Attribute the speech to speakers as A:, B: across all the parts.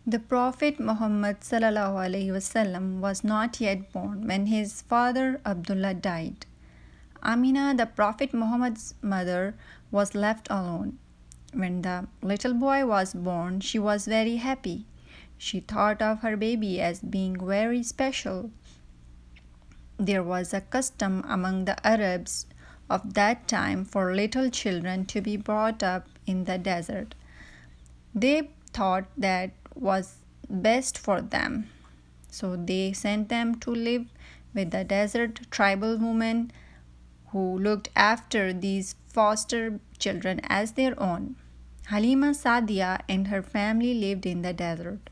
A: The Prophet Muhammad ﷺ was not yet born when his father Abdullah died. Amina, the Prophet Muhammad's mother, was left alone. When the little boy was born, she was very happy. She thought of her baby as being very special. There was a custom among the Arabs of that time for little children to be brought up in the desert. They thought that was best for them. So they sent them to live with the desert tribal women who looked after these foster children as their own. Halima Saadia and her family lived in the desert.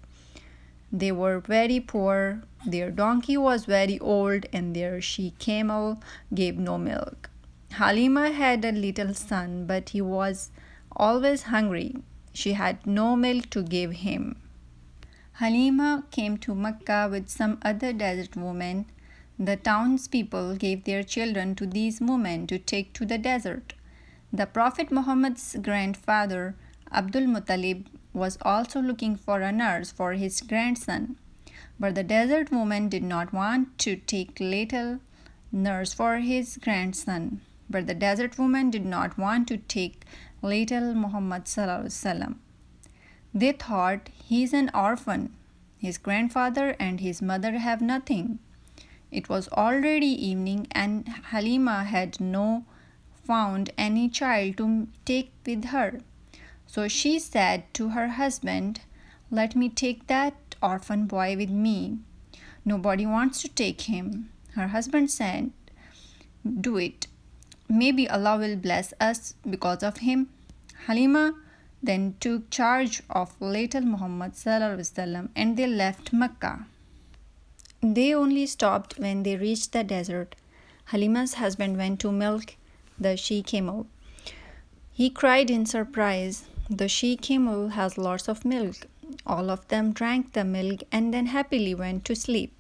A: They were very poor, their donkey was very old, and their she camel gave no milk. Halima had a little son, but he was always hungry. She had no milk to give him. Halima came to Mecca with some other desert women. The townspeople gave their children to these women to take to the desert. The Prophet Muhammad's grandfather, Abdul Muttalib, was also looking for a nurse for his grandson. But the desert woman did not want to take little nurse for his grandson. But the desert woman did not want to take little Muhammad Sallallahu Alaihi Wasallam. They thought he is an orphan. His grandfather and his mother have nothing. It was already evening and Halima had no found any child to take with her. So she said to her husband, "Let me take that orphan boy with me. Nobody wants to take him." Her husband said, "Do it. Maybe Allah will bless us because of him." Halima then took charge of little Muhammad ﷺ and they left Mecca. They only stopped when they reached the desert. Halima's husband went to milk the she camel. He cried in surprise, "The she camel has lots of milk." All of them drank the milk and then happily went to sleep.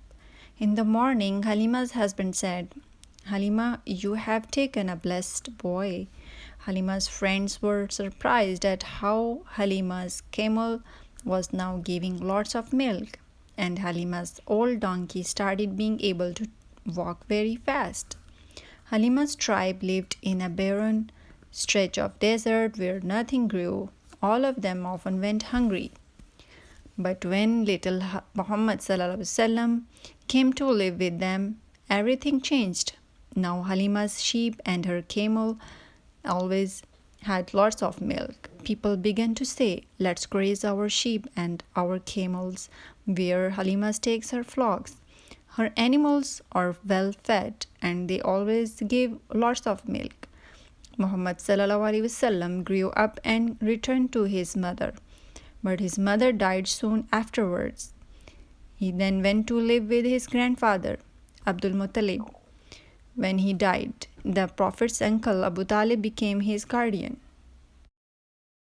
A: In the morning, Halima's husband said, "Halima, you have taken a blessed boy." Halima's friends were surprised at how Halima's camel was now giving lots of milk, and Halima's old donkey started being able to walk very fast. Halima's tribe lived in a barren stretch of desert where nothing grew. All of them often went hungry. But when little Muhammad ﷺ came to live with them, everything changed. Now Halima's sheep and her camel always had lots of milk. People began to say, "Let's graze our sheep and our camels where Halima takes her flocks. Her animals are well fed and they always give lots of milk." Muhammad ﷺ grew up and returned to his mother, but his mother died soon afterwards. He then went to live with his grandfather, Abdul Muttalib. When he died, the Prophet's uncle Abu Talib became his guardian.